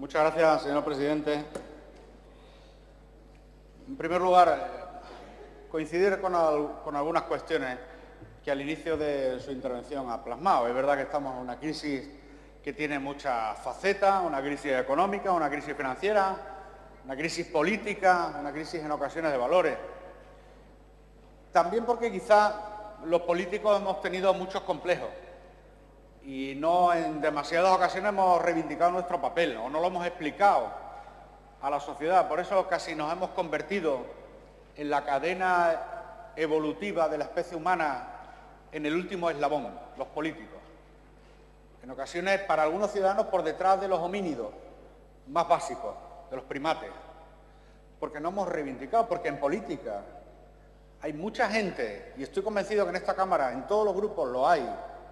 Muchas gracias, señor presidente. En primer lugar, coincidir con algunas cuestiones que al inicio de su intervención ha plasmado. Es verdad que estamos en una crisis que tiene muchas facetas, una crisis económica, una crisis financiera, una crisis política, una crisis en ocasiones de valores. También porque quizá los políticos hemos tenido muchos complejos y no en demasiadas ocasiones hemos reivindicado nuestro papel o no lo hemos explicado a la sociedad. Por eso casi nos hemos convertido en la cadena evolutiva de la especie humana en el último eslabón, los políticos. En ocasiones, para algunos ciudadanos, por detrás de los homínidos más básicos, de los primates. Porque no hemos reivindicado, porque en política hay mucha gente, y estoy convencido que en esta Cámara, en todos los grupos lo hay,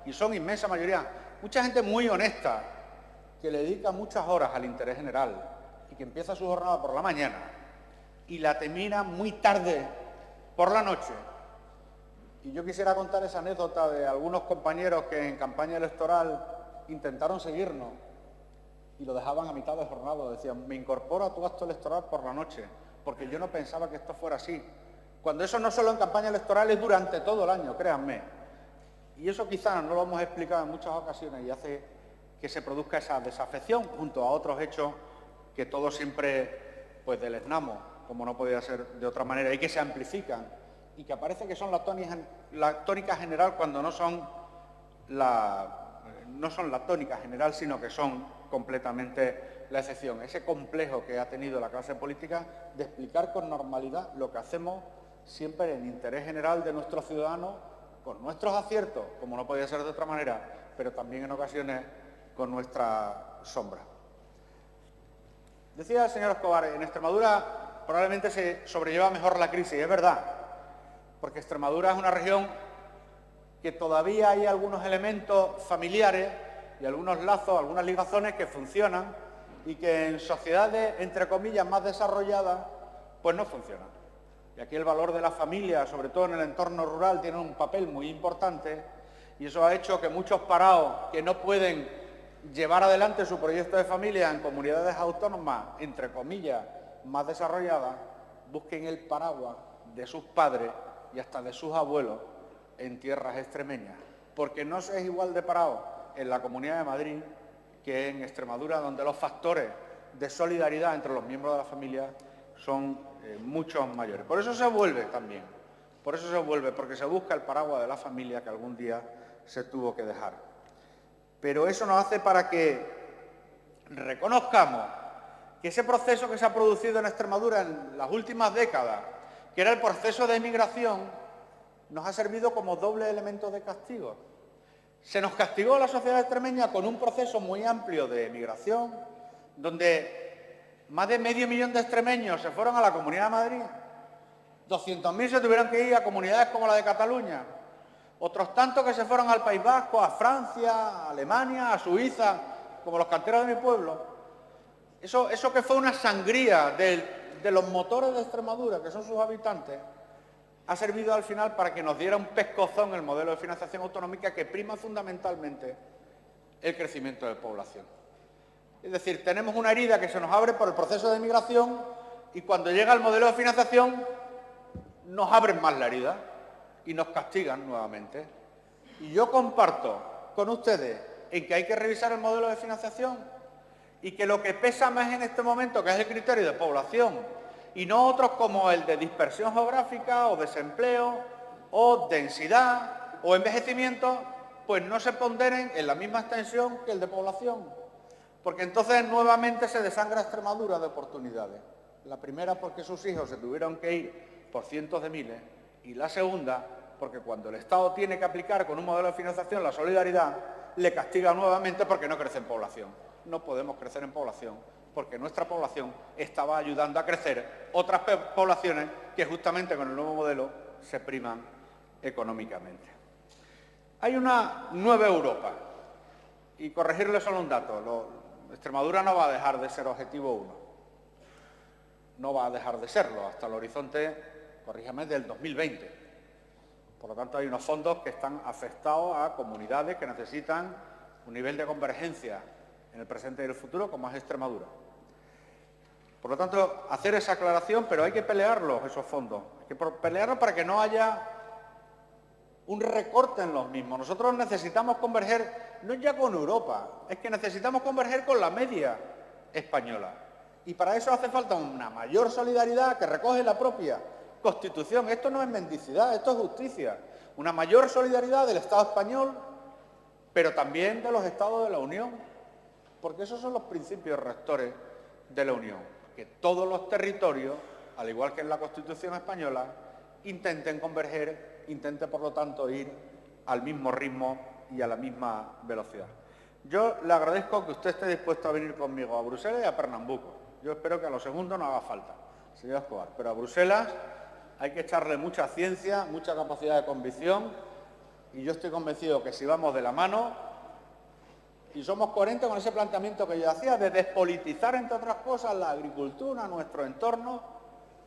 y son inmensa mayoría, mucha gente muy honesta, que le dedica muchas horas al interés general y que empieza su jornada por la mañana y la termina muy tarde por la noche. Y yo quisiera contar esa anécdota de algunos compañeros que en campaña electoral intentaron seguirnos y lo dejaban a mitad de jornada. Decían, me incorporo a tu acto electoral por la noche, porque yo no pensaba que esto fuera así. Cuando eso no solo en campaña electoral, es durante todo el año, créanme. Y eso quizás no lo hemos explicado en muchas ocasiones y hace que se produzca esa desafección junto a otros hechos que todos siempre pues deleznamos, como no podía ser de otra manera, y que se amplifican y que parece que son la tónica general cuando no son la tónica general, sino que son completamente la excepción. Ese complejo que ha tenido la clase política de explicar con normalidad lo que hacemos siempre en interés general de nuestros ciudadanos, con nuestros aciertos, como no podía ser de otra manera, pero también en ocasiones con nuestra sombra. Decía el señor Escobar, en Extremadura probablemente se sobrelleva mejor la crisis, es verdad, porque Extremadura es una región que todavía hay algunos elementos familiares y algunos lazos, algunas ligazones que funcionan y que en sociedades, entre comillas, más desarrolladas, pues no funcionan. Y aquí el valor de la familia, sobre todo en el entorno rural, tiene un papel muy importante y eso ha hecho que muchos parados que no pueden llevar adelante su proyecto de familia en comunidades autónomas, entre comillas, más desarrolladas, busquen el paraguas de sus padres y hasta de sus abuelos en tierras extremeñas, porque no se es igual de parado en la Comunidad de Madrid que en Extremadura, donde los factores de solidaridad entre los miembros de la familia son mucho mayores. Por eso se vuelve también, porque se busca el paraguas de la familia que algún día se tuvo que dejar. Pero eso nos hace para que reconozcamos que ese proceso que se ha producido en Extremadura en las últimas décadas, que era el proceso de emigración, nos ha servido como doble elemento de castigo. Se nos castigó a la sociedad extremeña con un proceso muy amplio de emigración, donde más de 500.000 de extremeños se fueron a la Comunidad de Madrid, 200.000 se tuvieron que ir a comunidades como la de Cataluña, otros tantos que se fueron al País Vasco, a Francia, a Alemania, a Suiza, como los canteros de mi pueblo. Eso que fue una sangría de los motores de Extremadura, que son sus habitantes, ha servido al final para que nos diera un pescozón el modelo de financiación autonómica que prima fundamentalmente el crecimiento de población. Es decir, tenemos una herida que se nos abre por el proceso de migración y cuando llega el modelo de financiación nos abren más la herida y nos castigan nuevamente. Y yo comparto con ustedes en que hay que revisar el modelo de financiación y que lo que pesa más en este momento, que es el criterio de población, y no otros como el de dispersión geográfica o desempleo o densidad o envejecimiento, pues no se ponderen en la misma extensión que el de población. Porque entonces nuevamente se desangra Extremadura de oportunidades. La primera porque sus hijos se tuvieron que ir por cientos de miles y la segunda porque cuando el Estado tiene que aplicar con un modelo de financiación la solidaridad, le castiga nuevamente porque no crece en población. No podemos crecer en población porque nuestra población estaba ayudando a crecer otras poblaciones que justamente con el nuevo modelo se priman económicamente. Hay una nueva Europa y corregirle solo un dato. Extremadura no va a dejar de ser objetivo 1. No va a dejar de serlo hasta el horizonte, corríjame, del 2020. Por lo tanto, hay unos fondos que están afectados a comunidades que necesitan un nivel de convergencia en el presente y el futuro, como es Extremadura. Por lo tanto, hacer esa aclaración, pero hay que pelearlos, esos fondos. Hay que pelearlos para que no haya un recorte en los mismos. Nosotros necesitamos converger, no ya con Europa, es que necesitamos converger con la media española. Y para eso hace falta una mayor solidaridad que recoge la propia Constitución. Esto no es mendicidad, esto es justicia. Una mayor solidaridad del Estado español, pero también de los Estados de la Unión, porque esos son los principios rectores de la Unión. Que todos los territorios, al igual que en la Constitución española, intenten converger, intenten, por lo tanto, ir al mismo ritmo y a la misma velocidad. Yo le agradezco que usted esté dispuesto a venir conmigo a Bruselas y a Pernambuco. Yo espero que a lo segundo no haga falta, señor Escobar. Pero a Bruselas hay que echarle mucha ciencia, mucha capacidad de convicción, y yo estoy convencido que si vamos de la mano y somos coherentes con ese planteamiento que yo hacía de despolitizar, entre otras cosas, la agricultura, nuestro entorno,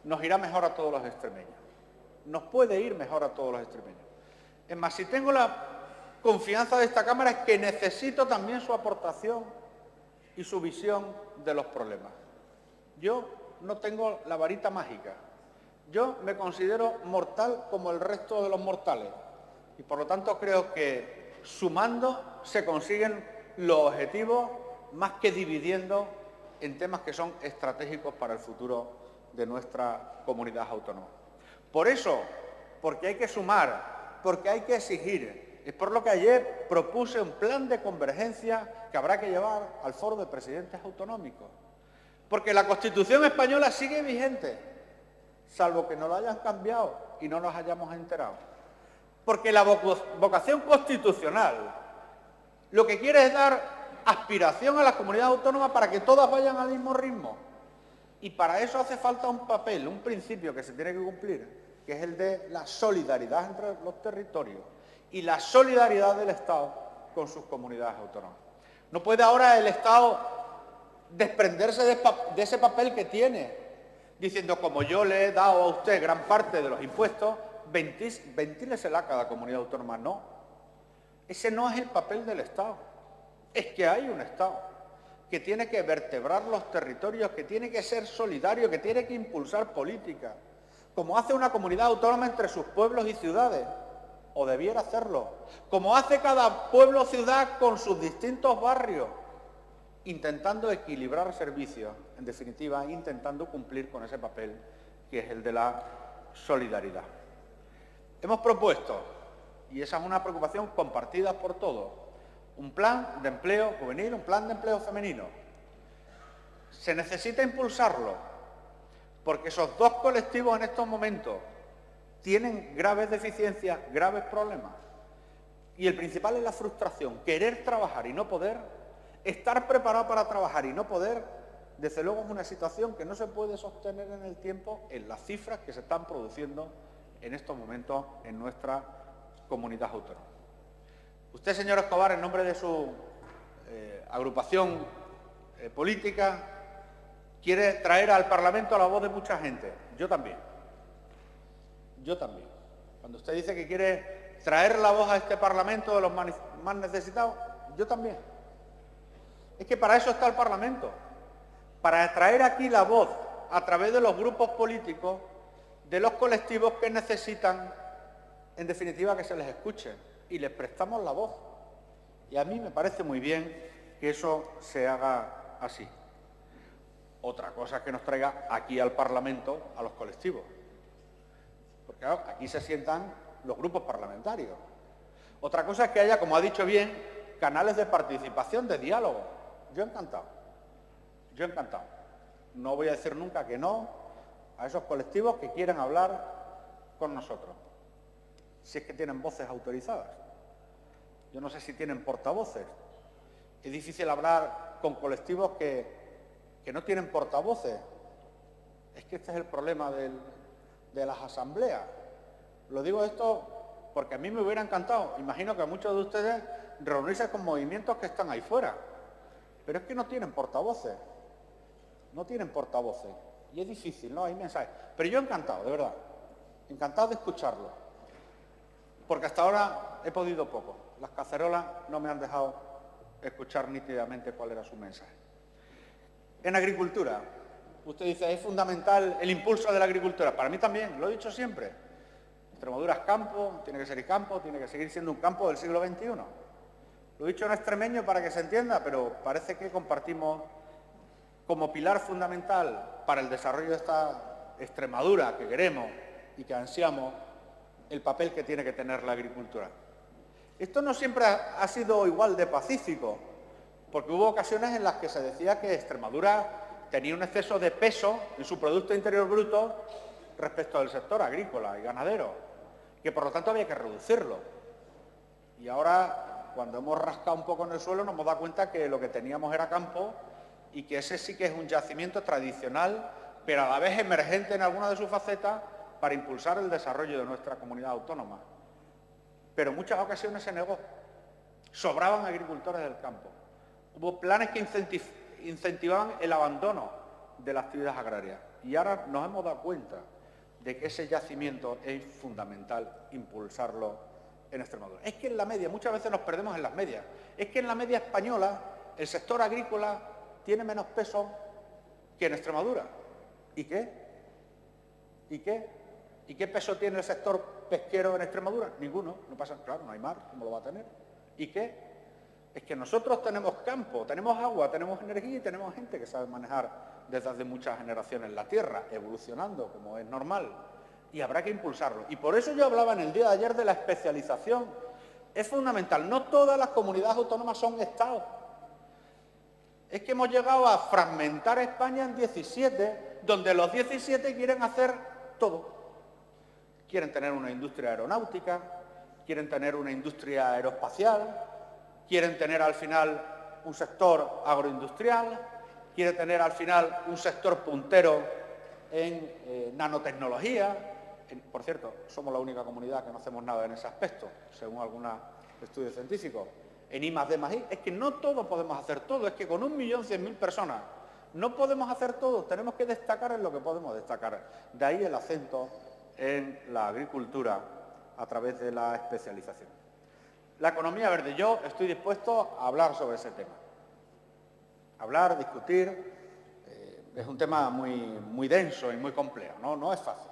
nos irá mejor a todos los extremeños. Nos puede ir mejor a todos los extremeños. Es más, si tengo la confianza de esta Cámara es que necesito también su aportación y su visión de los problemas. Yo no tengo la varita mágica. Yo me considero mortal como el resto de los mortales y por lo tanto creo que sumando se consiguen los objetivos más que dividiendo en temas que son estratégicos para el futuro de nuestra comunidad autónoma. Por eso, porque hay que sumar, porque hay que exigir, es por lo que ayer propuse un plan de convergencia que habrá que llevar al Foro de Presidentes Autonómicos. Porque la Constitución española sigue vigente, salvo que no la hayan cambiado y no nos hayamos enterado. Porque la vocación constitucional lo que quiere es dar aspiración a las comunidades autónomas para que todas vayan al mismo ritmo. Y para eso hace falta un papel, un principio que se tiene que cumplir, que es el de la solidaridad entre los territorios y la solidaridad del Estado con sus comunidades autónomas. No puede ahora el Estado desprenderse de ese papel que tiene, diciendo, como yo le he dado a usted gran parte de los impuestos, ventílesela a cada comunidad autónoma. No. Ese no es el papel del Estado. Es que hay un Estado que tiene que vertebrar los territorios, que tiene que ser solidario, que tiene que impulsar políticas, como hace una comunidad autónoma entre sus pueblos y ciudades, o debiera hacerlo, como hace cada pueblo o ciudad con sus distintos barrios, intentando equilibrar servicios, en definitiva, intentando cumplir con ese papel que es el de la solidaridad. Hemos propuesto, y esa es una preocupación compartida por todos, un plan de empleo juvenil, un plan de empleo femenino. Se necesita impulsarlo, porque esos dos colectivos en estos momentos tienen graves deficiencias, graves problemas. Y el principal es la frustración, querer trabajar y no poder, estar preparado para trabajar y no poder, desde luego es una situación que no se puede sostener en el tiempo en las cifras que se están produciendo en estos momentos en nuestra comunidad autónoma. Usted, señor Escobar, en nombre de su agrupación política, quiere traer al Parlamento la voz de mucha gente. Yo también. Yo también. Cuando usted dice que quiere traer la voz a este Parlamento de los más necesitados, yo también. Es que para eso está el Parlamento, para traer aquí la voz a través de los grupos políticos de los colectivos que necesitan, en definitiva, que se les escuche y les prestamos la voz. Y a mí me parece muy bien que eso se haga así. Otra cosa es que nos traiga aquí al Parlamento a los colectivos, porque claro, aquí se sientan los grupos parlamentarios. Otra cosa es que haya, como ha dicho bien, canales de participación, de diálogo. Yo encantado. Yo encantado. No voy a decir nunca que no a esos colectivos que quieran hablar con nosotros, si es que tienen voces autorizadas. Yo no sé si tienen portavoces. Es difícil hablar con colectivos que no tienen portavoces. Es que este es el problema de las asambleas. Lo digo esto porque a mí me hubiera encantado, imagino que a muchos de ustedes, reunirse con movimientos que están ahí fuera. Pero es que no tienen portavoces. No tienen portavoces. Y es difícil, ¿no? Hay mensajes. Pero yo encantado, de verdad. Encantado de escucharlo. Porque hasta ahora he podido poco. Las cacerolas no me han dejado escuchar nítidamente cuál era su mensaje. En agricultura, Usted dice, es fundamental el impulso de la agricultura. Para mí también, lo he dicho siempre. Extremadura es campo, tiene que ser campo, tiene que seguir siendo un campo del siglo XXI. Lo he dicho en extremeño para que se entienda, pero parece que compartimos como pilar fundamental para el desarrollo de esta Extremadura que queremos y que ansiamos el papel que tiene que tener la agricultura. Esto no siempre ha sido igual de pacífico, porque hubo ocasiones en las que se decía que Extremadura tenía un exceso de peso en su Producto Interior Bruto respecto del sector agrícola y ganadero, que por lo tanto había que reducirlo. Y ahora, cuando hemos rascado un poco en el suelo, nos hemos dado cuenta que lo que teníamos era campo y que ese sí que es un yacimiento tradicional, pero a la vez emergente en alguna de sus facetas para impulsar el desarrollo de nuestra comunidad autónoma. Pero en muchas ocasiones se negó. Sobraban agricultores del campo. Hubo planes que incentivaban el abandono de la actividad agraria. Y ahora nos hemos dado cuenta de que ese yacimiento es fundamental impulsarlo en Extremadura. Es que en la media, muchas veces nos perdemos en las medias, es que en la media española el sector agrícola tiene menos peso que en Extremadura. ¿Y qué? ¿Y qué? ¿Y qué peso tiene el sector pesquero en Extremadura? Ninguno, no pasa, claro, no hay mar, ¿cómo lo va a tener? ¿Y qué? Es que nosotros tenemos campo, tenemos agua, tenemos energía y tenemos gente que sabe manejar desde hace muchas generaciones la tierra, evolucionando como es normal, y habrá que impulsarlo. Y por eso yo hablaba en el día de ayer de la especialización. Es fundamental, no todas las comunidades autónomas son estados. Es que hemos llegado a fragmentar España en 17, donde los 17 quieren hacer todo. Quieren tener una industria aeronáutica, quieren tener una industria aeroespacial, quieren tener al final un sector agroindustrial, quieren tener al final un sector puntero en nanotecnología. Por cierto, somos la única comunidad que no hacemos nada en ese aspecto, según algunos estudios científicos. En I+D+I, es que no todos podemos hacer todo, es que con 1.100.000 personas no podemos hacer todo, tenemos que destacar en lo que podemos destacar. De ahí el acento en la agricultura a través de la especialización. La economía verde, yo estoy dispuesto a hablar sobre ese tema. Hablar, discutir, es un tema muy denso y muy complejo, no es fácil.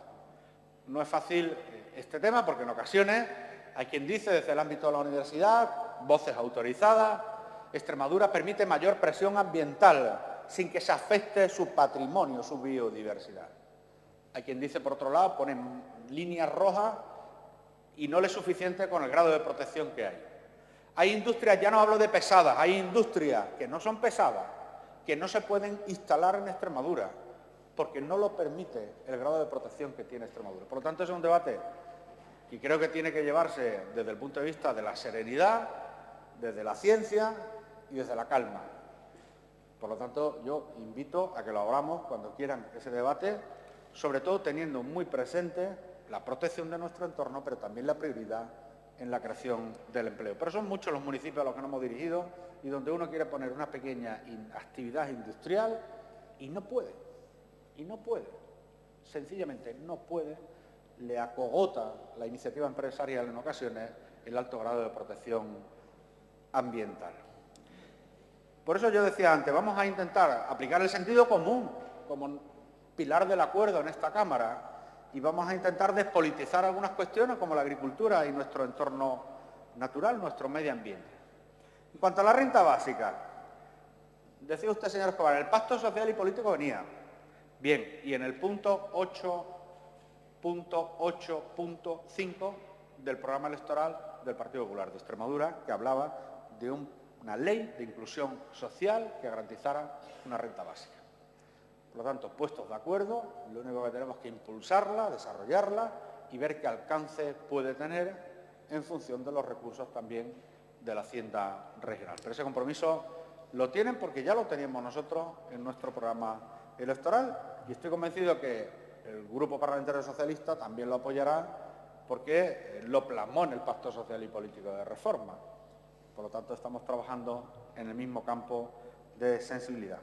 No es fácil este tema porque en ocasiones hay quien dice desde el ámbito de la universidad, voces autorizadas, Extremadura permite mayor presión ambiental sin que se afecte su patrimonio, su biodiversidad. Hay quien dice, por otro lado, ponen líneas rojas y no le es suficiente con el grado de protección que hay. Hay industrias, ya no hablo de pesadas, hay industrias que no son pesadas, que no se pueden instalar en Extremadura, porque no lo permite el grado de protección que tiene Extremadura. Por lo tanto, es un debate que creo que tiene que llevarse desde el punto de vista de la serenidad, desde la ciencia y desde la calma. Por lo tanto, yo invito a que lo abramos cuando quieran ese debate, sobre todo teniendo muy presente la protección de nuestro entorno, pero también la prioridad en la creación del empleo. Pero son muchos los municipios a los que nos hemos dirigido y donde uno quiere poner una pequeña actividad industrial y no puede, sencillamente no puede, le acogota la iniciativa empresarial en ocasiones el alto grado de protección ambiental. Por eso yo decía antes, vamos a intentar aplicar el sentido común como pilar del acuerdo en esta Cámara y vamos a intentar despolitizar algunas cuestiones como la agricultura y nuestro entorno natural, nuestro medio ambiente. En cuanto a la renta básica, decía usted, señor Escobar, el pacto social y político venía. Bien, y en el punto 8.8.5 del programa electoral del Partido Popular de Extremadura, que hablaba de una ley de inclusión social que garantizara una renta básica. Por lo tanto, puestos de acuerdo, lo único que tenemos que impulsarla, desarrollarla y ver qué alcance puede tener en función de los recursos también de la Hacienda regional. Pero ese compromiso lo tienen porque ya lo teníamos nosotros en nuestro programa electoral y estoy convencido que el Grupo Parlamentario Socialista también lo apoyará porque lo plasmó en el Pacto Social y Político de Reforma. Por lo tanto, estamos trabajando en el mismo campo de sensibilidad.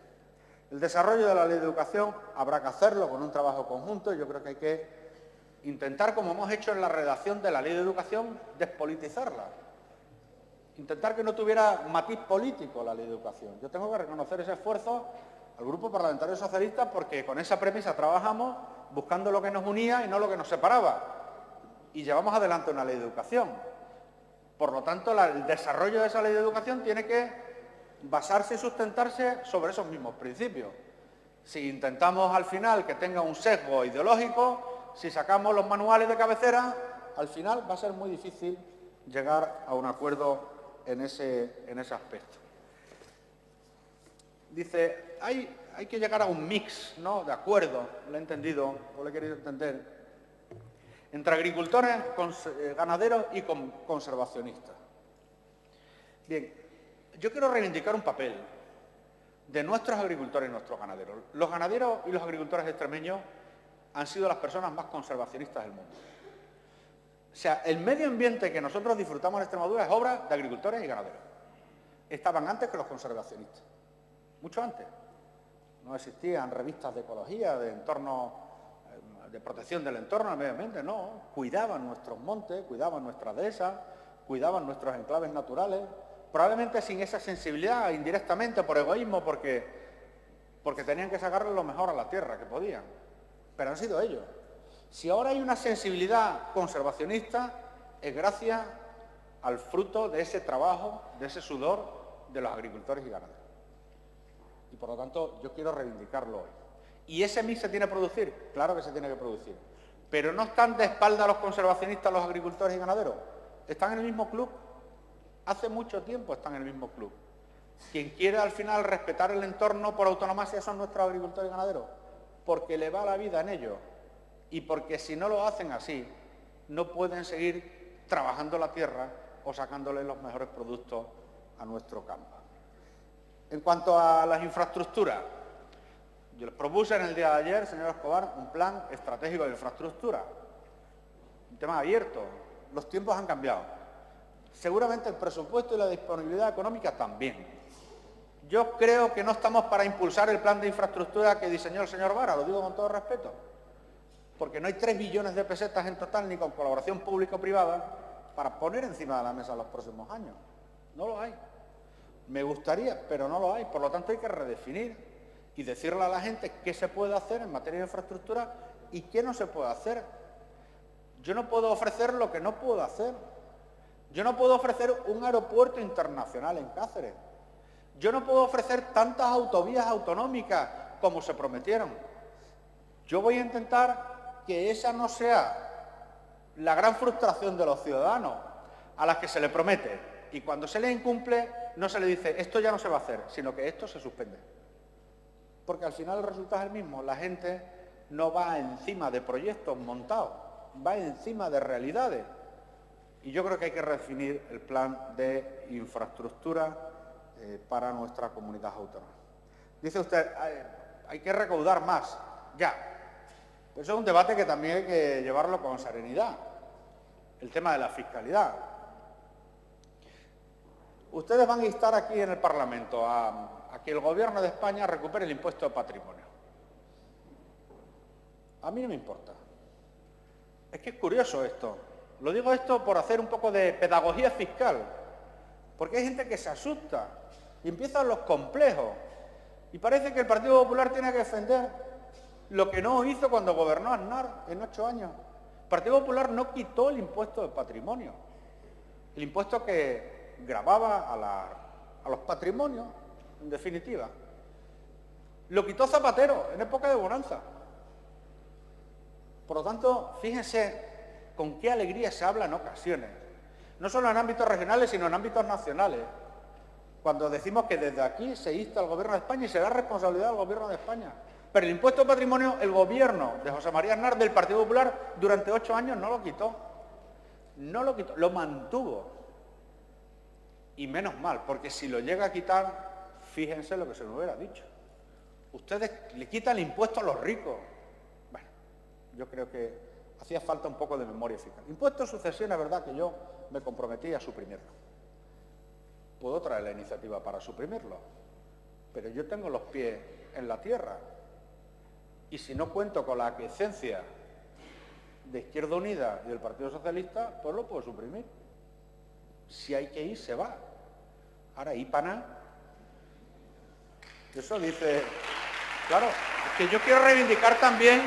El desarrollo de la ley de educación habrá que hacerlo con un trabajo conjunto. Yo creo que hay que intentar, como hemos hecho en la redacción de la ley de educación, despolitizarla. Intentar que no tuviera matiz político la ley de educación. Yo tengo que reconocer ese esfuerzo al Grupo Parlamentario Socialista porque con esa premisa trabajamos buscando lo que nos unía y no lo que nos separaba. Y llevamos adelante una ley de educación. Por lo tanto, el desarrollo de esa ley de educación tiene que basarse y sustentarse sobre esos mismos principios. Si intentamos al final que tenga un sesgo ideológico, si sacamos los manuales de cabecera, al final va a ser muy difícil llegar a un acuerdo en ese aspecto. Dice, hay que llegar a un mix, ¿no?, de acuerdo, lo he entendido, o lo he querido entender, entre agricultores, ganaderos y conservacionistas. Bien, yo quiero reivindicar un papel de nuestros agricultores y nuestros ganaderos. Los ganaderos y los agricultores extremeños han sido las personas más conservacionistas del mundo. O sea, el medio ambiente que nosotros disfrutamos en Extremadura es obra de agricultores y ganaderos. Estaban antes que los conservacionistas, mucho antes. No existían revistas de ecología, de entorno, de protección del entorno, del medio ambiente, no. Cuidaban nuestros montes, cuidaban nuestras dehesas, cuidaban nuestros enclaves naturales, probablemente sin esa sensibilidad, indirectamente por egoísmo, porque tenían que sacarle lo mejor a la tierra que podían. Pero han sido ellos. Si ahora hay una sensibilidad conservacionista, es gracias al fruto de ese trabajo, de ese sudor de los agricultores y ganaderos. Y por lo tanto, yo quiero reivindicarlo hoy. ¿Y ese mix se tiene que producir? Claro que se tiene que producir. Pero no están de espalda los conservacionistas, los agricultores y ganaderos. Están en el mismo club. Hace mucho tiempo están en el mismo club. Quien quiere al final respetar el entorno por autonomía son nuestros agricultores y ganaderos, porque le va la vida en ello. Y porque si no lo hacen así, no pueden seguir trabajando la tierra o sacándole los mejores productos a nuestro campo. En cuanto a las infraestructuras, yo les propuse en el día de ayer, señor Escobar, un plan estratégico de infraestructura. Un tema abierto. Los tiempos han cambiado. Seguramente el presupuesto y la disponibilidad económica también. Yo creo que no estamos para impulsar el plan de infraestructura que diseñó el señor Vara, lo digo con todo respeto, porque no hay 3 billones de pesetas en total, ni con colaboración público-privada, para poner encima de la mesa en los próximos años. No lo hay. Me gustaría, pero no lo hay. Por lo tanto, hay que redefinir y decirle a la gente qué se puede hacer en materia de infraestructura y qué no se puede hacer. Yo no puedo ofrecer lo que no puedo hacer. Yo no puedo ofrecer un aeropuerto internacional en Cáceres. Yo no puedo ofrecer tantas autovías autonómicas como se prometieron. Yo voy a intentar que esa no sea la gran frustración de los ciudadanos a las que se le promete. Y cuando se le incumple, no se le dice, esto ya no se va a hacer, sino que esto se suspende. Porque al final el resultado es el mismo. La gente no va encima de proyectos montados, va encima de realidades. Y yo creo que hay que redefinir el plan de infraestructura para nuestra comunidad autónoma. Dice usted, hay que recaudar más. Ya. Pero eso es un debate que también hay que llevarlo con serenidad. El tema de la fiscalidad. Ustedes van a instar aquí en el Parlamento a que el Gobierno de España recupere el impuesto de patrimonio. A mí no me importa. Es que es curioso esto. Lo digo esto por hacer un poco de pedagogía fiscal, porque hay gente que se asusta y empiezan los complejos. Y parece que el Partido Popular tiene que defender lo que no hizo cuando gobernó Aznar en 8 años. El Partido Popular no quitó el impuesto de patrimonio, el impuesto que gravaba a los patrimonios, en definitiva. Lo quitó Zapatero en época de bonanza. Por lo tanto, fíjense con qué alegría se habla en ocasiones, no solo en ámbitos regionales, sino en ámbitos nacionales, cuando decimos que desde aquí se insta al Gobierno de España y se da responsabilidad al Gobierno de España. Pero el impuesto de patrimonio, el Gobierno de José María Aznar del Partido Popular durante 8 años no lo quitó. No lo quitó, lo mantuvo. Y menos mal, porque si lo llega a quitar, fíjense lo que se me hubiera dicho. Ustedes le quitan el impuesto a los ricos. Bueno, yo creo que hacía falta un poco de memoria fiscal. Impuesto de sucesión, es verdad que yo me comprometí a suprimirlo. Puedo traer la iniciativa para suprimirlo, pero yo tengo los pies en la tierra. Y si no cuento con la aquiescencia de Izquierda Unida y del Partido Socialista, pues lo puedo suprimir. Si hay que ir, se va. Ahora, ¿y para nada? Eso dice Claro, es que yo quiero reivindicar también,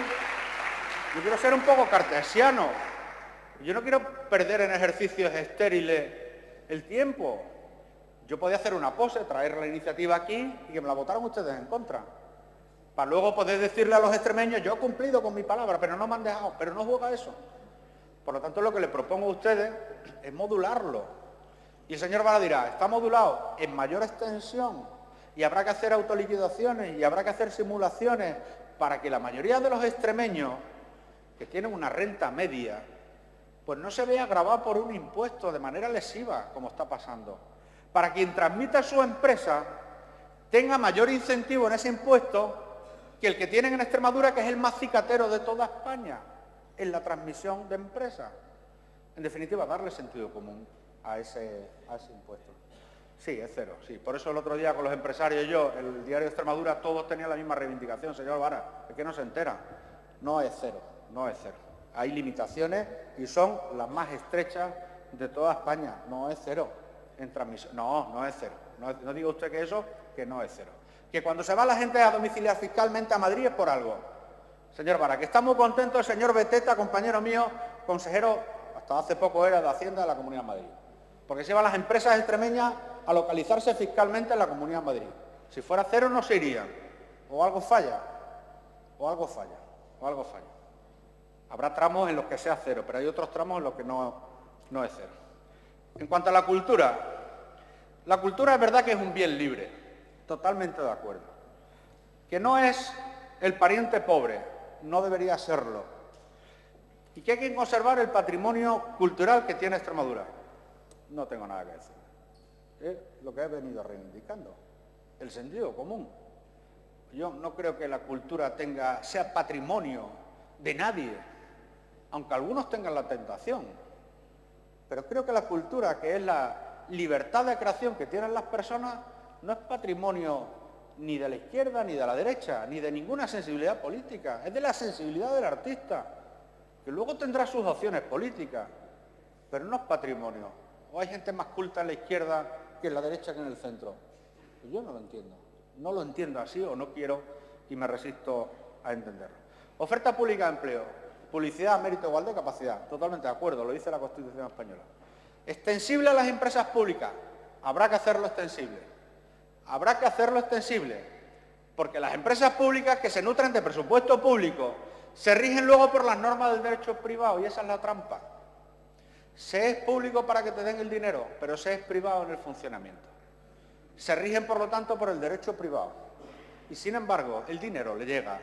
yo quiero ser un poco cartesiano. Yo no quiero perder en ejercicios estériles el tiempo. Yo podía hacer una pose, traer la iniciativa aquí y que me la votaran ustedes en contra. Para luego poder decirle a los extremeños, yo he cumplido con mi palabra, pero no me han dejado, pero no juega eso. Por lo tanto, lo que les propongo a ustedes es modularlo. Y el señor Vara dirá, está modulado en mayor extensión y habrá que hacer autoliquidaciones y habrá que hacer simulaciones para que la mayoría de los extremeños que tienen una renta media, pues no se vea gravado por un impuesto de manera lesiva, como está pasando. Para quien transmita su empresa tenga mayor incentivo en ese impuesto que el que tienen en Extremadura, que es el más cicatero de toda España, en la transmisión de empresas. En definitiva, darle sentido común a ese impuesto. Sí, es cero, sí. Por eso el otro día con los empresarios y yo, el diario de Extremadura, todos tenían la misma reivindicación, señor Vara, es que no se entera. No es cero, no es cero. Hay limitaciones y son las más estrechas de toda España. No es cero en transmisión. No, no es cero. No diga usted que eso, que no es cero. Que cuando se va la gente a domiciliar fiscalmente a Madrid es por algo. Señor Vara, que está muy contento el señor Beteta, compañero mío, consejero, hasta hace poco era de Hacienda de la Comunidad de Madrid. Porque se llevan las empresas extremeñas a localizarse fiscalmente en la Comunidad de Madrid. Si fuera cero no se irían. O algo falla, o algo falla, o algo falla. Habrá tramos en los que sea cero, pero hay otros tramos en los que no es cero. En cuanto a la cultura es verdad que es un bien libre, totalmente de acuerdo. Que no es el pariente pobre, no debería serlo. Y que hay que conservar el patrimonio cultural que tiene Extremadura. No tengo nada que decir. Es lo que he venido reivindicando, el sentido común. Yo no creo que la cultura sea patrimonio de nadie, aunque algunos tengan la tentación. Pero creo que la cultura, que es la libertad de creación que tienen las personas, no es patrimonio ni de la izquierda, ni de la derecha, ni de ninguna sensibilidad política. Es de la sensibilidad del artista, que luego tendrá sus opciones políticas, pero no es patrimonio. O hay gente más culta en la izquierda que en la derecha que en el centro. Pues yo no lo entiendo. No lo entiendo así o no quiero y me resisto a entenderlo. Oferta pública de empleo. Publicidad, mérito, igualdad y capacidad. Totalmente de acuerdo, lo dice la Constitución española. Extensible a las empresas públicas. Habrá que hacerlo extensible. Habrá que hacerlo extensible. Porque las empresas públicas que se nutren de presupuesto público se rigen luego por las normas del derecho privado y esa es la trampa. Se es público para que te den el dinero, pero se es privado en el funcionamiento. Se rigen, por lo tanto, por el derecho privado. Y, sin embargo, el dinero le llega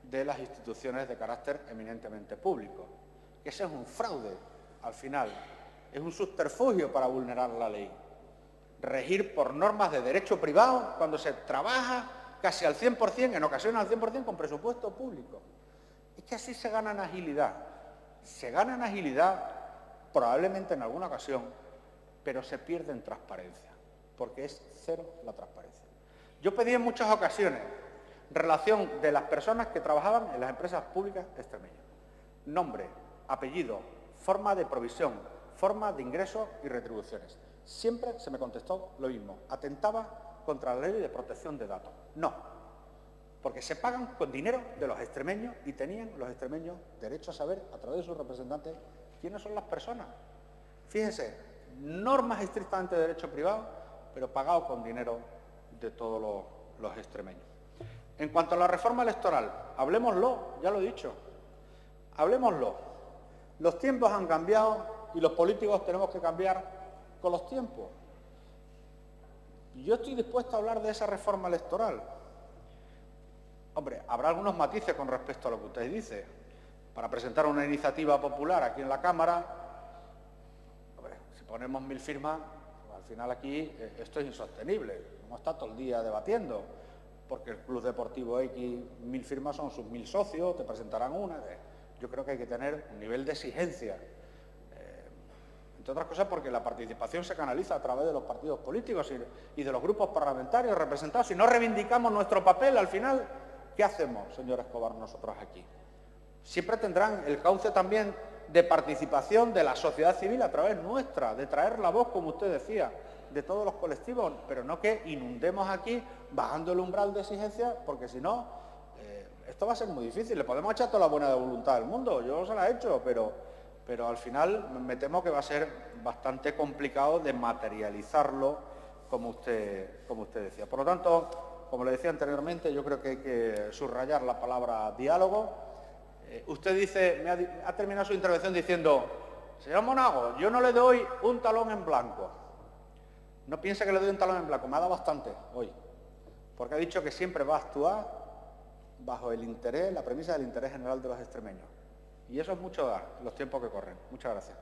de las instituciones de carácter eminentemente público. Que ese es un fraude, al final. Es un subterfugio para vulnerar la ley. Regir por normas de derecho privado cuando se trabaja casi al 100%, en ocasiones al 100%, con presupuesto público. Es que así se ganan agilidad. Se ganan agilidad probablemente en alguna ocasión, pero se pierde en transparencia, porque es cero la transparencia. Yo pedí en muchas ocasiones relación de las personas que trabajaban en las empresas públicas extremeñas. Nombre, apellido, forma de provisión, forma de ingresos y retribuciones. Siempre se me contestó lo mismo. Atentaba contra la ley de protección de datos. No, porque se pagan con dinero de los extremeños y tenían los extremeños derecho a saber, a través de sus representantes, quiénes son las personas. Fíjense, normas estrictamente de derecho privado, pero pagados con dinero de todos los extremeños. En cuanto a la reforma electoral, hablemoslo, ya lo he dicho, hablemoslo. Los tiempos han cambiado y los políticos tenemos que cambiar con los tiempos. Yo estoy dispuesto a hablar de esa reforma electoral. Hombre, habrá algunos matices con respecto a lo que usted dice. Para presentar una iniciativa popular aquí en la Cámara, hombre, si ponemos 1000 firmas, al final aquí esto es insostenible. Vamos a estar todo el día debatiendo, porque el Club Deportivo X, 1000 firmas son sus 1000 socios, te presentarán una. Yo creo que hay que tener un nivel de exigencia. Entre otras cosas porque la participación se canaliza a través de los partidos políticos y de los grupos parlamentarios representados. Si no reivindicamos nuestro papel, al final, ¿qué hacemos, señor Escobar, nosotros aquí? Siempre tendrán el cauce también de participación de la sociedad civil a través nuestra, de traer la voz, como usted decía, de todos los colectivos, pero no que inundemos aquí bajando el umbral de exigencia, porque si no, esto va a ser muy difícil. Le podemos echar toda la buena voluntad del mundo, yo se la he hecho, pero al final me temo que va a ser bastante complicado de materializarlo, como usted decía. Por lo tanto, como le decía anteriormente, yo creo que hay que subrayar la palabra diálogo. Usted dice, ha terminado su intervención diciendo: señor Monago, yo no le doy un talón en blanco. No piense que le doy un talón en blanco, me ha dado bastante hoy, porque ha dicho que siempre va a actuar bajo el interés, la premisa del interés general de los extremeños. Y eso es mucho dar, los tiempos que corren. Muchas gracias.